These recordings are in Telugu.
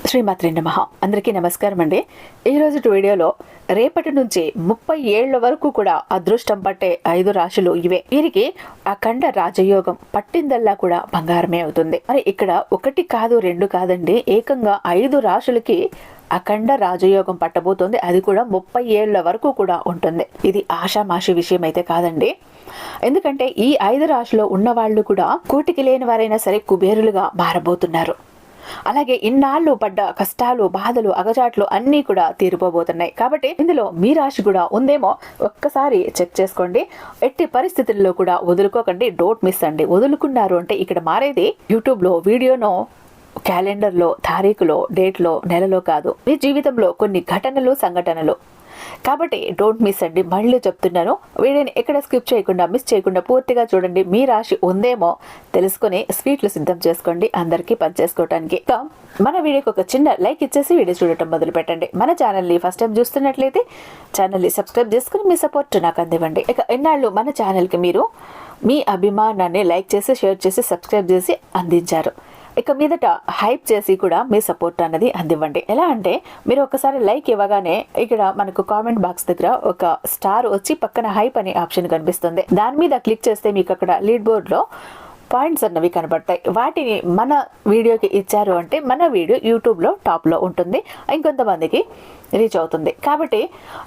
శ్రీమాత్రే నమః. అందరికీ నమస్కారం అండి. ఈరోజు వీడియోలో రేపటి నుంచి 30 ఏళ్ల వరకు కూడా అదృష్టం పట్టే 5 రాశులు ఇవే. వీరికి అఖండ రాజయోగం పట్టిందల్లా కూడా బంగారమే అవుతుంది. మరి ఇక్కడ 1 కాదు 2 కాదండి, ఏకంగా 5 రాశులకి అఖండ రాజయోగం పట్టబోతోంది. అది కూడా 30 ఏళ్ల వరకు కూడా ఉంటుంది. ఇది ఆషామాషి విషయం అయితే కాదండి. ఎందుకంటే ఈ 5 రాశుల్లో ఉన్న వాళ్ళు కూడా కూటికి లేని వారైనా సరే కుబేరులుగా మారబోతున్నారు. అలాగే ఇన్నాళ్ళు పడ్డ కష్టాలు, బాధలు, అగచాట్లు అన్నీ కూడా తీరిపోబోతున్నాయి. కాబట్టి ఇందులో మీ రాశి కూడా ఉందేమో ఒక్కసారి చెక్ చేసుకోండి. ఎట్టి పరిస్థితుల్లో కూడా వదులుకోకండి. డోంట్ మిస్ అండి. వదులుకున్నారు అంటే ఇక్కడ మారేది యూట్యూబ్లో వీడియోనో, క్యాలెండర్లో, తారీఖులో, డేట్లో, నెలలో కాదు, మీ జీవితంలో కొన్ని ఘటనలు, సంఘటనలు. కాబట్టి డోంట్ మిస్ అండి. మళ్ళీ చెప్తున్నాను, వీడియోని ఎక్కడ స్కిప్ చేయకుండా, మిస్ చేయకుండా పూర్తిగా చూడండి. మీ రాశి ఉందేమో తెలుసుకుని స్వీట్లు సిద్ధం చేసుకోండి అందరికీ పనిచేసుకోవడానికి. మన వీడియోకి ఒక చిన్న లైక్ ఇచ్చేసి వీడియో చూడటం మొదలు పెట్టండి. మన ఛానల్ని ఫస్ట్ టైం చూస్తున్నట్లయితే ఛానల్ని సబ్స్క్రైబ్ చేసుకుని మీ సపోర్ట్ నాకు అందివ్వండి. ఇక ఎన్నాళ్ళు మన ఛానల్కి మీరు మీ అభిమానాన్ని లైక్ చేసి, షేర్ చేసి, సబ్స్క్రైబ్ చేసి అందించారు. ఇక మీదట హైప్ చేసి కూడా మీ సపోర్ట్ అన్నది అందివ్వండి. ఎలా అంటే మీరు ఒకసారి లైక్ ఇవ్వగానే ఇక్కడ మనకు కామెంట్ బాక్స్ దగ్గర ఒక స్టార్ వచ్చి పక్కన హైప్ అనే ఆప్షన్ కనిపిస్తుంది. దాని మీద క్లిక్ చేస్తే మీకు అక్కడ లీడ్ బోర్డ్లో పాయింట్స్ అన్నవి కనబడతాయి. వాటిని మన వీడియోకి ఇచ్చారు అంటే మన వీడియో యూట్యూబ్లో టాప్లో ఉంటుంది, ఇంకొంతమందికి రీచ్ అవుతుంది. కాబట్టి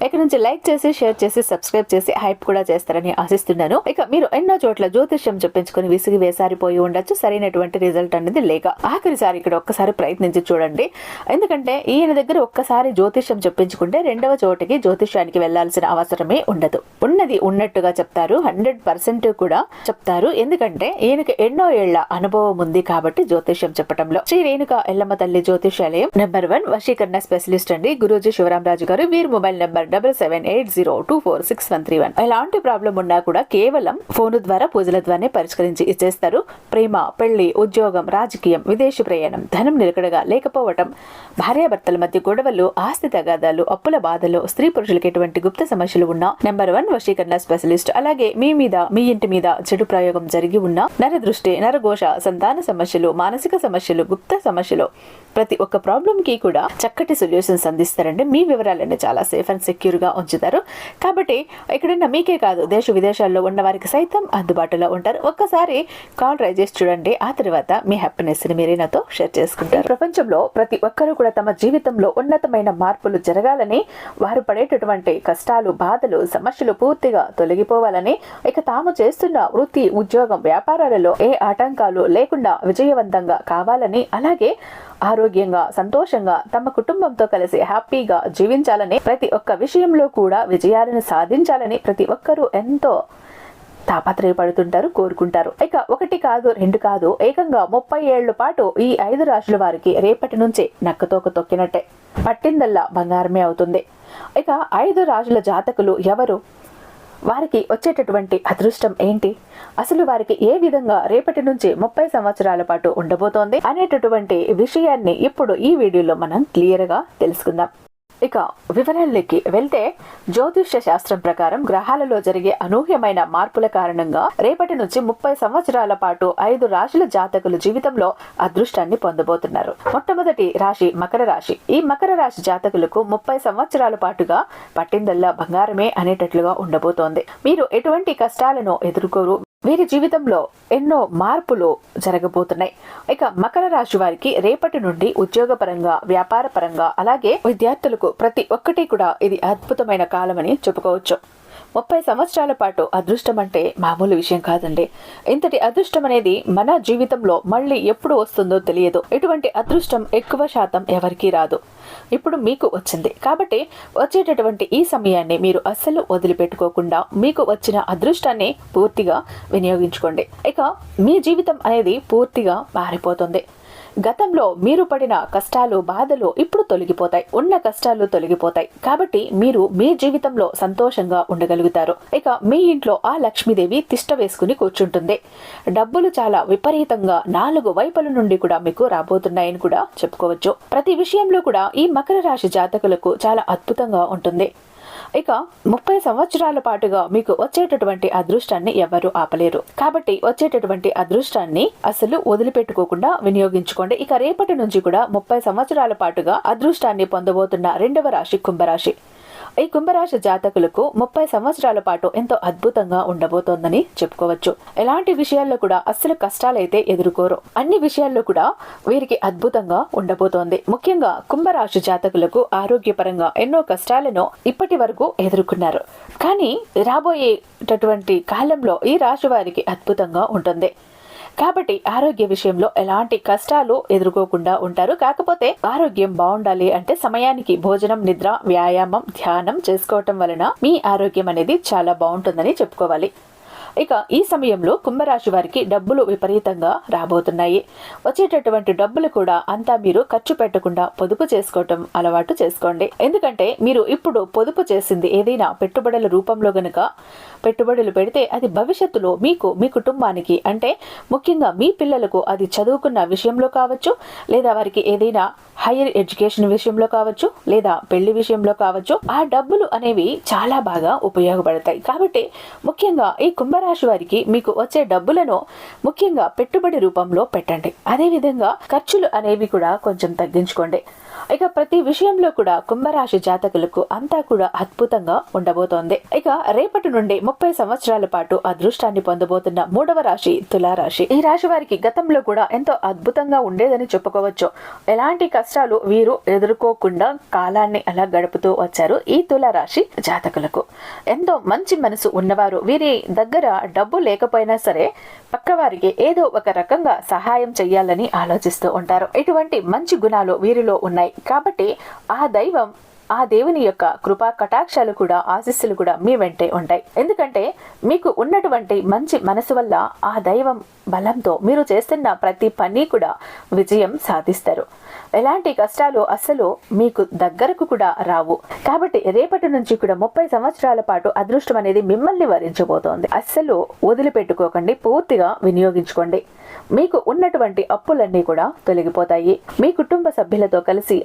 ఇక్కడ నుంచి లైక్ చేసి, షేర్ చేసి, సబ్స్క్రైబ్ చేసి హైప్ కూడా చేస్తారని ఆశిస్తున్నాను. ఇక మీరు ఎన్నో చోట్ల జ్యోతిష్యం చెప్పించుకొని విసిగి వేసారిపోయి ఉండొచ్చు, సరైనటువంటి రిజల్ట్ అనేది లేక. ఆఖరిసారి ఇక్కడ ఒక్కసారి ప్రయత్నించి చూడండి. ఎందుకంటే ఈయన దగ్గర ఒక్కసారి జ్యోతిష్యం చెప్పించుకుంటే రెండవ చోటికి జ్యోతిష్యానికి వెళ్లాల్సిన అవసరమే ఉండదు. ఉన్నది ఉన్నట్టుగా చెప్తారు, 100% కూడా చెప్తారు. ఎందుకంటే ఈయనకి ఎన్నో ఏళ్ల అనుభవం ఉంది కాబట్టి జ్యోతిష్యం చెప్పడంలో. శ్రీ రేణుక ఎల్లమ్మ తల్లి జ్యోతిష్యాలయం నెంబర్ 1 వశీకరణ స్పెషలిస్ట్ అండి గురూజీ శివరామరాజు గారు. వీరి మొబైల్ నెంబర్ 7780246131. ఎలాంటి ప్రాబ్లం ఉన్నా కూడా కేవలం ఫోను ద్వారా, పూజల ద్వారానే పరిష్కరించి ఇచ్చేస్తారు. ప్రేమ, పెళ్లి, ఉద్యోగం, రాజకీయం, విదేశీ ప్రయాణం, ధనం నిలకడగా లేకపోవటం, భార్యాభర్తల మధ్య గొడవలు, ఆస్తి తగాదాలు, అప్పుల బాధలు, స్త్రీ పురుషులకు ఎటువంటి గుప్త సమస్యలు ఉన్నా నెంబర్ 1 వశీకరణ స్పెషలిస్ట్. అలాగే మీ మీద, మీ ఇంటి మీద చెడు ప్రయోగం జరిగి ఉన్న నరదృష్టి, నరఘోష, సంతాన సమస్యలు, మానసిక సమస్యలు, గుప్త సమస్యలు, ప్రతి ఒక్క ప్రాబ్లం కి కూడా చక్కటి సొల్యూషన్స్ అందిస్తారండి. మీ వివరాలన్నీ చాలా సేఫ్ అండ్ సెక్యూర్ గా ఉంచుతారు. కాబట్టి ఎక్కడైనా మీకే కాదు, దేశ విదేశాల్లో ఉన్న వారికి సైతం అందుబాటులో ఉంటారు. ఒక్కసారి కాల్ ట్రై చేసి చూడండి. ఆ తర్వాత మీ హ్యాపీనెస్ ని మీరే నాతో షేర్ చేసుకుంటారు. ప్రపంచంలో ప్రతి ఒక్కరూ కూడా తమ జీవితంలో ఉన్నతమైన మార్పులు జరగాలని, వారు పడేటటువంటి కష్టాలు, బాధలు, సమస్యలు పూర్తిగా తొలగిపోవాలని, ఇక తాము చేస్తున్న వృత్తి, ఉద్యోగం, వ్యాపారాలలో ఏ ఆటంకాలు లేకుండా విజయవంతంగా కావాలని, అలాగే ఆరోగ్యంగా, సంతోషంగా తమ కుటుంబంతో కలిసి హ్యాపీగా జీవించాలని, ప్రతి ఒక్క విషయంలో కూడా విజయాలను సాధించాలని ప్రతి ఒక్కరూ ఎంతో తాపత్రయపడుతుంటారు, కోరుకుంటారు. ఇక 1 కాదు 2 కాదు, ఏకంగా 30 ఏళ్ల పాటు ఈ 5 రాశుల వారికి రేపటి నుంచి నక్కతోక తొక్కినట్టే పట్టిందల్లా బంగారమే అవుతుంది. ఇక 5 రాశుల జాతకులు ఎవరు, వారికి వచ్చేటటువంటి అదృష్టం ఏంటి, అసలు వారికి ఏ విధంగా రేపటి నుంచి 30 సంవత్సరాల పాటు ఉండబోతోంది అనేటటువంటి విషయాన్ని ఇప్పుడు ఈ వీడియోలో మనం క్లియర్ గా తెలుసుకుందాం. ఇక వివరాల్లోకి వెళ్తే, జ్యోతిష్య శాస్త్రం ప్రకారం గ్రహాలలో జరిగే అనూహ్యమైన మార్పుల కారణంగా రేపటి నుంచి 30 సంవత్సరాల పాటు 5 రాశుల జాతకులు జీవితంలో అదృష్టాన్ని పొందబోతున్నారు. మొట్టమొదటి రాశి మకర రాశి. ఈ మకర రాశి జాతకులకు 30 సంవత్సరాల పాటుగా పట్టిందల్లా బంగారమే అనేటట్లుగా ఉండబోతోంది. మీరు ఎటువంటి కష్టాలను ఎదుర్కోరు. వీరి జీవితంలో ఎన్నో మార్పులు జరగబోతున్నాయి. ఇక మకర రాశి వారికి రేపటి నుండి ఉద్యోగపరంగా, వ్యాపార పరంగా, అలాగే విద్యార్థులకు ప్రతి ఒక్కటి కూడా ఇది అద్భుతమైన కాలమని చెప్పుకోవచ్చు. 30 సంవత్సరాల పాటు అదృష్టం అంటే మామూలు విషయం కాదండి. ఇంతటి అదృష్టం అనేది మన జీవితంలో మళ్ళీ ఎప్పుడు వస్తుందో తెలియదు. ఇటువంటి అదృష్టం ఎక్కువ శాతం ఎవరికీ రాదు. ఇప్పుడు మీకు వచ్చింది కాబట్టి వచ్చేటటువంటి ఈ సమయాన్ని మీరు అస్సలు వదిలిపెట్టుకోకుండా మీకు వచ్చిన అదృష్టాన్ని పూర్తిగా వినియోగించుకోండి. ఇక మీ జీవితం అనేది పూర్తిగా మారిపోతుంది. గతంలో మీరు పడిన కష్టాలు, బాధలు ఇప్పుడు తొలగిపోతాయి. ఉన్న కష్టాలు తొలగిపోతాయి. కాబట్టి మీరు మీ జీవితంలో సంతోషంగా ఉండగలుగుతారు. ఇక మీ ఇంట్లో ఆ లక్ష్మీదేవి తిష్ట వేసుకుని కూర్చుంటుంది. డబ్బులు చాలా విపరీతంగా 4 వైపుల నుండి కూడా మీకు రాబోతున్నాయని కూడా చెప్పుకోవచ్చు. ప్రతి విషయంలో కూడా ఈ మకర రాశి జాతకులకు చాలా అద్భుతంగా ఉంటుంది. ఇక 30 సంవత్సరాల పాటుగా మీకు వచ్చేటటువంటి అదృష్టాన్ని ఎవరు ఆపలేరు. కాబట్టి వచ్చేటటువంటి అదృష్టాన్ని అసలు వదిలిపెట్టుకోకుండా వినియోగించుకోండి. ఇక రేపటి నుంచి కూడా 30 సంవత్సరాల పాటుగా అదృష్టాన్ని పొందబోతున్న రెండవ రాశి కుంభరాశి. ఈ కుంభరాశి జాతకులకు 30 సంవత్సరాల పాటు ఎంతో అద్భుతంగా ఉండబోతోందని చెప్పుకోవచ్చు. ఎలాంటి విషయాల్లో కూడా అస్సలు కష్టాలైతే ఎదుర్కోరు. అన్ని విషయాల్లో కూడా వీరికి అద్భుతంగా ఉండబోతోంది. ముఖ్యంగా కుంభరాశి జాతకులకు ఆరోగ్యపరంగా ఎన్నో కష్టాలను ఇప్పటి వరకు ఎదుర్కొన్నారు. కానీ రాబోయేటటువంటి కాలంలో ఈ రాశి వారికి అద్భుతంగా ఉంటుంది. కాబట్టి ఆరోగ్య విషయంలో ఎలాంటి కష్టాలు ఎదుర్కోకుండా ఉంటారు. కాకపోతే ఆరోగ్యం బాగుండాలి అంటే సమయానికి భోజనం, నిద్ర, వ్యాయామం, ధ్యానం చేసుకోవటం వలన మీ ఆరోగ్యం అనేది చాలా బాగుంటుందని చెప్పుకోవాలి. ఇక ఈ సమయంలో కుంభరాశి వారికి డబ్బులు విపరీతంగా రాబోతున్నాయి. వచ్చేటటువంటి డబ్బులు కూడా అంతా మీరు ఖర్చు పెట్టకుండా పొదుపు చేసుకోవటం అలవాటు చేసుకోండి. ఎందుకంటే మీరు ఇప్పుడు పొదుపు చేసింది ఏదైనా పెట్టుబడుల రూపంలో గనుక పెట్టుబడులు పెడితే అది భవిష్యత్తులో మీకు, మీ కుటుంబానికి, అంటే ముఖ్యంగా మీ పిల్లలకు అది చదువుకున్న విషయంలో కావచ్చు, లేదా వారికి ఏదైనా హైయర్ ఎడ్యుకేషన్ విషయంలో కావచ్చు, లేదా పెళ్లి విషయంలో కావచ్చు, ఆ డబ్బులు అనేవి చాలా బాగా ఉపయోగపడతాయి. కాబట్టి ముఖ్యంగా ఈ కుంభరాశి వారికి మీకు వచ్చే డబ్బులను ముఖ్యంగా పెట్టుబడి రూపంలో పెట్టండి. అదేవిధంగా ఖర్చులు అనేవి కూడా కొంచెం తగ్గించుకోండి. ఇక ప్రతి విషయంలో కూడా కుంభరాశి జాతకులకు అంతా కూడా అద్భుతంగా ఉండబోతోంది. ఇక రేపటి నుండి 30 సంవత్సరాల పాటు అదృష్టాన్ని పొందబోతున్న మూడవ రాశి తులారాశి. ఈ రాశి వారికి గతంలో కూడా ఎంతో అద్భుతంగా ఉండేదని చెప్పుకోవచ్చు. ఎలాంటి కష్టాలు వీరు ఎదుర్కోకుండా కాలాన్ని అలా గడుపుతూ వచ్చారు. ఈ తులారాశి జాతకులకు ఎంతో మంచి మనసు ఉన్నవారు. వీరి దగ్గర డబ్బు లేకపోయినా సరే పక్కవారికి ఏదో ఒక రకంగా సహాయం చెయ్యాలని ఆలోచిస్తూ ఉంటారు. ఇటువంటి మంచి గుణాలు వీరిలో ఉన్నాయి. కాబట్టి ఆ దేవుని యొక్క కృపా కటాక్షాలు కూడా, ఆశీస్సులు కూడా మీ వెంటే ఉంటాయి. ఎందుకంటే మీకు ఉన్నటువంటి మంచి మనసు వల్ల ఆ దైవం బలంతో మీరు చేస్తున్న ప్రతి పని కూడా విజయం సాధిస్తారు. ఎలాంటి కష్టాలు అస్సలు మీకు దగ్గరకు కూడా రావు. కాబట్టి రేపటి నుంచి కూడా 30 సంవత్సరాల పాటు అదృష్టం అనేది మిమ్మల్ని వరించబోతోంది. అస్సలు వదిలిపెట్టుకోకండి, పూర్తిగా వినియోగించుకోండి. మీకు ఉన్నటువంటి అప్పులన్నీ కూడా తొలగిపోతాయి. మీ కుటుంబ సభ్యులతో కలిసి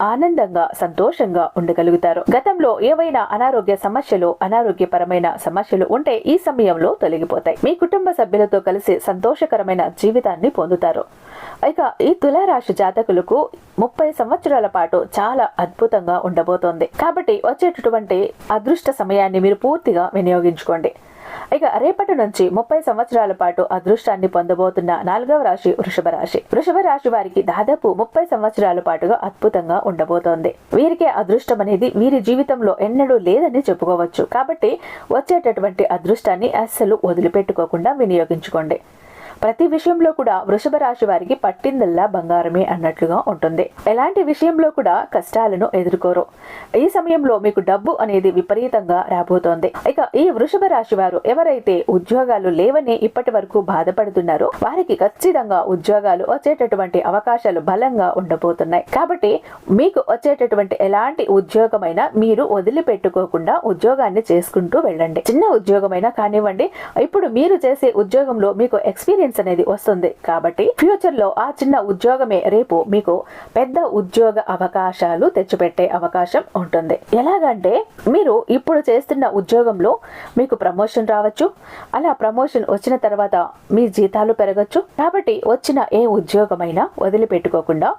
ఆనందంగా, సంతోషంగా ఉండగలుగుతారు. గతంలో ఏవైనా అనారోగ్యపరమైన సమస్యలు ఉంటే ఈ సమయంలో తొలగిపోతాయి. మీ కుటుంబ సభ్యులతో కలిసి సంతోషకరమైన జీవితాన్ని పొందుతారు. ఇక ఈ తులారాశి జాతకులకు 30 సంవత్సరాల పాటు చాలా అద్భుతంగా ఉండబోతోంది. కాబట్టి వచ్చేటటువంటి అదృష్ట సమయాన్ని మీరు పూర్తిగా వినియోగించుకోండి. ఇక రేపటి నుంచి 30 సంవత్సరాల పాటు అదృష్టాన్ని పొందబోతున్న 4వ రాశి వృషభ రాశి. వృషభ రాశి వారికి దాదాపు 30 సంవత్సరాల పాటుగా అద్భుతంగా ఉండబోతోంది. వీరికి అదృష్టం అనేది వీరి జీవితంలో ఎన్నడూ లేదని చెప్పుకోవచ్చు. కాబట్టి వచ్చేటటువంటి అదృష్టాన్ని అస్సలు వదిలిపెట్టుకోకుండా వినియోగించుకోండి. ప్రతి విషయంలో కూడా వృషభ రాశి వారికి పట్టిందల్లా బంగారమే అన్నట్లుగా ఉంటుంది. ఎలాంటి విషయంలో కూడా కష్టాలను ఎదుర్కోరు. ఈ సమయంలో మీకు డబ్బు అనేది విపరీతంగా రాబోతోంది. ఇక ఈ వృషభ రాశి వారు ఎవరైతే ఉద్యోగాలు లేవని ఇప్పటి వరకు బాధపడుతున్నారో వారికి ఖచ్చితంగా ఉద్యోగాలు వచ్చేటటువంటి అవకాశాలు బలంగా ఉండబోతున్నాయి. కాబట్టి మీకు వచ్చేటటువంటి ఎలాంటి ఉద్యోగమైనా మీరు వదిలిపెట్టుకోకుండా ఉద్యోగాన్ని చేసుకుంటూ వెళ్ళండి. చిన్న ఉద్యోగమైనా కానివ్వండి, ఇప్పుడు మీరు చేసే ఉద్యోగంలో మీకు ఎక్స్పీరియన్స్ అనేది వస్తుంది. కాబట్టి ఫ్యూచర్ లో ఆ చిన్న ఉద్యోగమే రేపు మీకు పెద్ద ఉద్యోగ అవకాశాలు తెచ్చిపెట్టే అవకాశం ఉంటుంది. ఎలాగంటే మీరు ఇప్పుడు చేస్తున్న ఉద్యోగంలో మీకు ప్రమోషన్ రావచ్చు. అలా ప్రమోషన్ వచ్చిన తర్వాత మీ జీతాలు పెరగచ్చు. కాబట్టి వచ్చిన ఏ ఉద్యోగమైనా వదిలిపెట్టుకోకుండా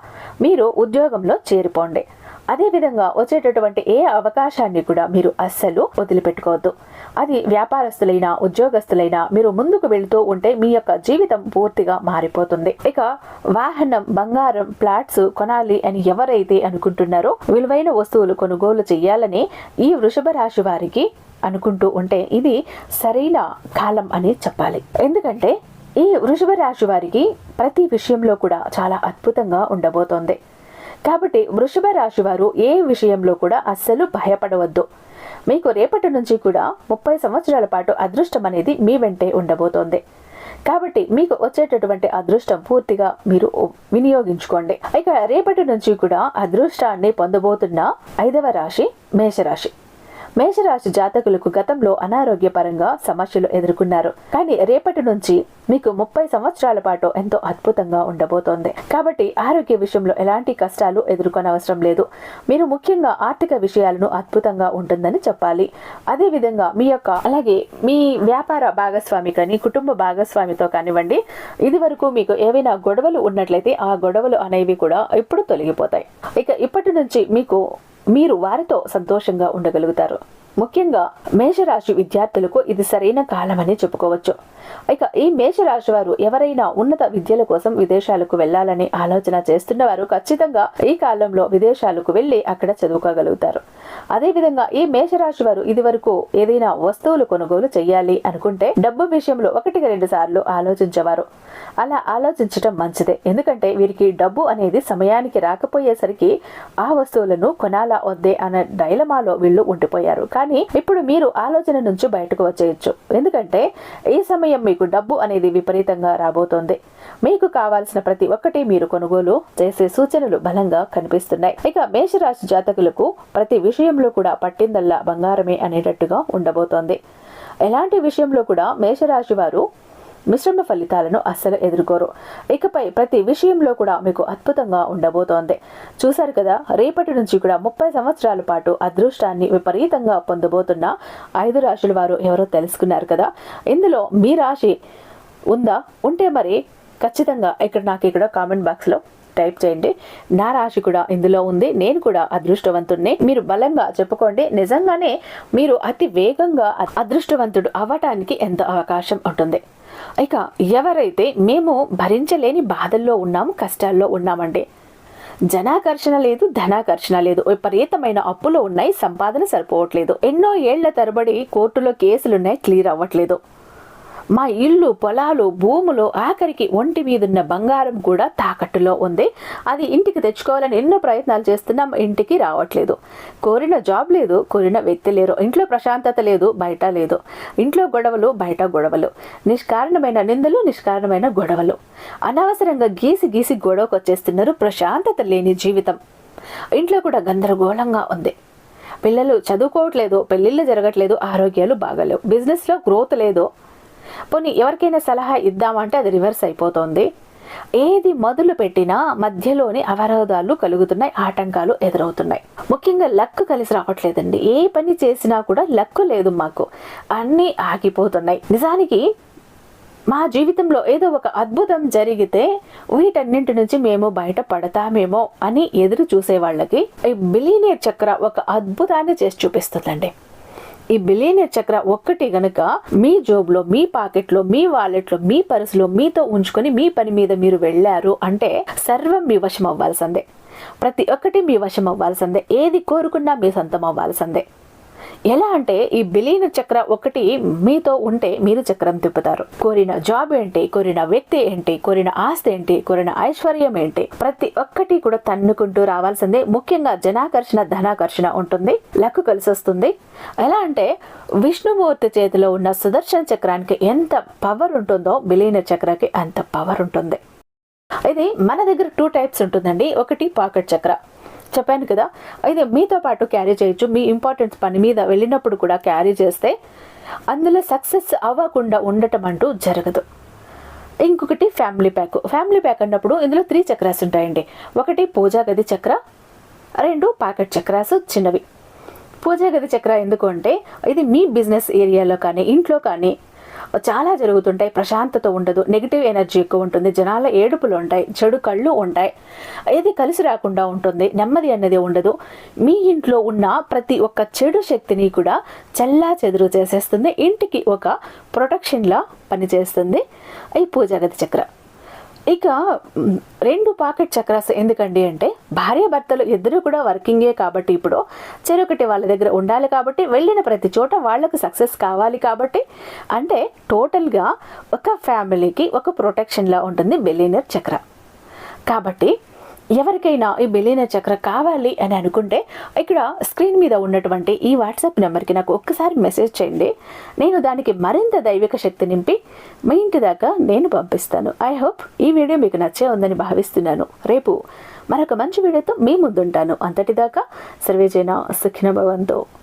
మీరు ఉద్యోగంలో చేరిపోండి. అదేవిధంగా వచ్చేటటువంటి ఏ అవకాశాన్ని కూడా మీరు అస్సలు వదిలిపెట్టుకోవద్దు. అది వ్యాపారస్తులైనా ఉద్యోగస్తులైనా మీరు ముందుకు వెళుతూ ఉంటే మీ యొక్క జీవితం పూర్తిగా మారిపోతుంది. ఇక వాహనం, బంగారం, ఫ్లాట్స్ కొనాలి అని ఎవరైతే అనుకుంటున్నారో, విలువైన వస్తువులు కొనుగోలు చేయాలని ఈ వృషభ రాశి వారికి అనుకుంటూ ఉంటే ఇది సరైన కాలం అని చెప్పాలి. ఎందుకంటే ఈ వృషభ రాశి వారికి ప్రతి విషయంలో కూడా చాలా అద్భుతంగా ఉండబోతోంది. కాబట్టి వృషభ రాశి వారు ఏ విషయంలో కూడా అస్సలు భయపడవద్దు. మీకు రేపటి నుంచి కూడా 30 సంవత్సరాల పాటు అదృష్టం అనేది మీ వెంటే ఉండబోతోంది. కాబట్టి మీకు వచ్చేటటువంటి అదృష్టం పూర్తిగా మీరు వినియోగించుకోండి. ఇక రేపటి నుంచి కూడా అదృష్టాన్ని పొందబోతున్న 5వ రాశి మేషరాశి. మేషరాశి జాతకులకు గతంలో అనారోగ్యపరంగా సమస్యలు ఎదుర్కొన్నారు, కానీ రేపటి నుంచి మీకు 30 సంవత్సరాల పాటు ఎంతో అద్భుతంగా ఉండబోతోంది. కాబట్టి ఆరోగ్య విషయంలో ఎలాంటి కష్టాలు ఎదుర్కొనవసరం లేదు. మీరు ముఖ్యంగా ఆర్థిక విషయాలను అద్భుతంగా ఉంటుందని చెప్పాలి. అదే విధంగా అలాగే మీ వ్యాపార భాగస్వామి కానీ కుటుంబ భాగస్వామితో కానివ్వండి, ఇది వరకు మీకు ఏవైనా గొడవలు ఉన్నట్లయితే ఆ గొడవలు అనేవి కూడా ఇప్పుడు తొలగిపోతాయి. ఇక ఇప్పటి నుంచి మీరు వారితో సంతోషంగా ఉండగలుగుతారు. ముఖ్యంగా మేషరాశి విద్యార్థులకు ఇది సరైన కాలమని చెప్పుకోవచ్చు. ఇక ఈ మేషరాశి వారు ఎవరైనా ఉన్నత విద్యల కోసం విదేశాలకు వెళ్లాలని ఆలోచన చేస్తున్న వారు ఖచ్చితంగా ఈ కాలంలో విదేశాలకు వెళ్లి అక్కడ చదువుకోగలుగుతారు. అదేవిధంగా ఈ మేషరాశి వారు ఇది వరకు ఏదైనా వస్తువులు కొనుగోలు చేయాలి అనుకుంటే డబ్బు విషయంలో 1-2 సార్లు ఆలోచించేవారు. అలా ఆలోచించడం మంచిదే, ఎందుకంటే వీరికి డబ్బు అనేది సమయానికి రాకపోయేసరికి ఆ వస్తువులను కొనాలా వద్దే అనే డైలమాలో వీళ్ళు ఉండిపోయారు. కానీ ఇప్పుడు మీరు ఆలోచన నుంచి బయటకు వచ్చేయచ్చు, ఎందుకంటే ఈ సమయం మీకు డబ్బు అనేది విపరీతంగా రాబోతోంది. మీకు కావాల్సిన ప్రతి ఒక్కటి మీరు కొనుగోలు చేసే సూచనలు బలంగా కనిపిస్తున్నాయి. ఇక మేషరాశి జాతకులకు ప్రతి విషయంలో కూడా పట్టిందల్లా బంగారమే అనేటట్టుగా ఉండబోతోంది. ఎలాంటి విషయంలో కూడా మేషరాశి వారు మిశ్రమ ఫలితాలను అస్సలు ఎదుర్కోరు. ఇకపై ప్రతి విషయంలో కూడా మీకు అద్భుతంగా ఉండబోతోంది. చూశారు కదా, రేపటి నుంచి కూడా 30 సంవత్సరాల పాటు అదృష్టాన్ని విపరీతంగా పొందబోతున్న 5 రాశుల వారు ఎవరో తెలుసుకున్నారు కదా. ఇందులో మీ రాశి ఉందా? ఉంటే మరి ఖచ్చితంగా నాకు ఇక్కడ కామెంట్ బాక్స్లో టైప్ చేయండి. నా రాశి కూడా ఇందులో ఉంది, నేను కూడా అదృష్టవంతుడిని మీరు బలంగా చెప్పుకోండి. నిజంగానే మీరు అతి వేగంగా అదృష్టవంతుడు అవ్వటానికి ఎంత అవకాశం ఉంటుంది. ఇక ఎవరైతే మేము భరించలేని బాధల్లో ఉన్నాము, కష్టాల్లో ఉన్నామండి, జనాకర్షణ లేదు, ధనాకర్షణ లేదు, విపరీతమైన అప్పులు ఉన్నాయి, సంపాదన సరిపోవట్లేదు, ఎన్నో ఏళ్ల తరబడి కోర్టులో కేసులున్నాయి, క్లియర్ అవ్వట్లేదు, మా ఇల్లు, పొలాలు, భూములు, ఆఖరికి ఒంటి మీదున్న బంగారం కూడా తాకట్టులో ఉంది, అది ఇంటికి తెచ్చుకోవాలని ఎన్నో ప్రయత్నాలు చేస్తున్నాం, ఇంటికి రావట్లేదు, కోరిన జాబ్ లేదు, కోరిన వ్యక్తి లేరు, ఇంట్లో ప్రశాంతత లేదు, బయట లేదు, ఇంట్లో గొడవలు, బయట గొడవలు, నిష్కారణమైన నిందలు, నిష్కారణమైన గొడవలు, అనవసరంగా గీసి గొడవకు వచ్చేస్తున్నారు, ప్రశాంతత లేని జీవితం, ఇంట్లో కూడా గందరగోళంగా ఉంది, పిల్లలు చదువుకోవట్లేదు, పెళ్ళిళ్ళు జరగట్లేదు, ఆరోగ్యాలు బాగలేవు, బిజినెస్లో గ్రోత్ లేదు, పోనీ ఎవరికైనా సలహా ఇద్దామంటే అది రివర్స్ అయిపోతుంది, ఏది మొదలు పెట్టినా మధ్యలోని అవరోధాలు కలుగుతున్నాయి, ఆటంకాలు ఎదురవుతున్నాయి. ముఖ్యంగా లక్ కలిసి రావట్లేదండి, ఏ పని చేసినా కూడా లక్ లేదు, మాకు అన్నీ ఆగిపోతున్నాయి. నిజానికి మా జీవితంలో ఏదో ఒక అద్భుతం జరిగితే వీటన్నింటి నుంచి మేము బయట పడతామేమో అని ఎదురు చూసే వాళ్ళకి ఈ బిలియనియర్ చక్ర ఒక అద్భుతాన్ని చేసి చూపిస్తుందండి. ఈ బిలియనియర్ చక్ర ఒక్కటి గనుక మీ జోబులో, మీ పాకెట్లో, మీ వాలెట్లో, మీ పర్సులో మీతో ఉంచుకొని మీ పని మీద మీరు వెళ్ళారు అంటే సర్వం మీ వశం అవ్వాల్సిందే, ప్రతి ఒక్కటి మీ వశం అవ్వాల్సిందే, ఏది కోరుకున్నా మీ సొంతం అవ్వాల్సిందే. ఎలా అంటే ఈ బిలియనియర్ చక్ర ఒకటి మీతో ఉంటే మీరు చక్రం తిప్పుతారు. కోరిన జాబ్ ఏంటి, కోరిన వ్యక్తి ఏంటి, కోరిన ఆస్తి ఏంటి, కోరిన ఐశ్వర్యం ఏంటి, ప్రతి ఒక్కటి కూడా తన్నుకుంటూ రావాల్సిందే. ముఖ్యంగా జనాకర్షణ, ధనాకర్షణ ఉంటుంది, లక్ కలిసి వస్తుంది. ఎలా అంటే విష్ణుమూర్తి చేతిలో ఉన్న సుదర్శన చక్రానికి ఎంత పవర్ ఉంటుందో బిలియనియర్ చక్రకి అంత పవర్ ఉంటుంది. ఇది మన దగ్గర 2 టైప్స్ ఉంటుందండి. ఒకటి పాకెట్ చక్ర, చెప్పాను కదా, అయితే మీతో పాటు క్యారీ చేయొచ్చు, మీ ఇంపార్టెంట్ పని మీద వెళ్ళినప్పుడు కూడా క్యారీ చేస్తే అందులో సక్సెస్ అవ్వకుండా ఉండటం అంటూ జరగదు. ఇంకొకటి ఫ్యామిలీ ప్యాక్ అన్నప్పుడు ఇందులో 3 చక్రాస్ ఉంటాయండి. ఒకటి పూజా గది చక్ర, 2 పాకెట్ చక్రాస్ చిన్నవి. పూజా గది చక్ర ఎందుకు అంటే ఇది మీ బిజినెస్ ఏరియాలో కానీ ఇంట్లో కానీ చాలా జరుగుతుంటాయి, ప్రశాంతత ఉండదు, నెగిటివ్ ఎనర్జీ ఎక్కువ ఉంటుంది, జనాల ఏడుపులు ఉంటాయి, చెడు కళ్ళు ఉంటాయి, ఏది కలిసి రాకుండా ఉంటుంది, నెమ్మది అన్నది ఉండదు. మీ ఇంట్లో ఉన్న ప్రతి ఒక్క చెడు శక్తిని కూడా చల్లా చెదురు చేసేస్తుంది, ఇంటికి ఒక ప్రొటెక్షన్లా పనిచేస్తుంది ఈ పూజాగతి చక్ర. ఇక 2 పాకెట్ చక్రాస్ ఎందుకండి అంటే భార్యాభర్తలు ఇద్దరు కూడా వర్కింగే కాబట్టి ఇప్పుడు చెరొకటి వాళ్ళ దగ్గర ఉండాలి కాబట్టి వెళ్ళిన ప్రతి చోట వాళ్ళకు సక్సెస్ కావాలి కాబట్టి అంటే టోటల్గా ఒక ఫ్యామిలీకి ఒక ప్రొటెక్షన్లా ఉంటుంది బిలియనియర్ చక్ర. కాబట్టి ఎవరికైనా ఈ బిలియనియర్ చక్ర కావాలి అని అనుకుంటే ఇక్కడ స్క్రీన్ మీద ఉన్నటువంటి ఈ వాట్సాప్ నెంబర్కి నాకు ఒక్కసారి మెసేజ్ చేయండి, నేను దానికి మరింత దైవిక శక్తి నింపి మీ ఇంటి దాకా నేను పంపిస్తాను. ఐ హోప్ ఈ వీడియో మీకు నచ్చే ఉందని భావిస్తున్నాను. రేపు మరొక మంచి వీడియోతో మీ ముందుంటాను. అంతటిదాకా సర్వేజన సుఖినో భవంతు.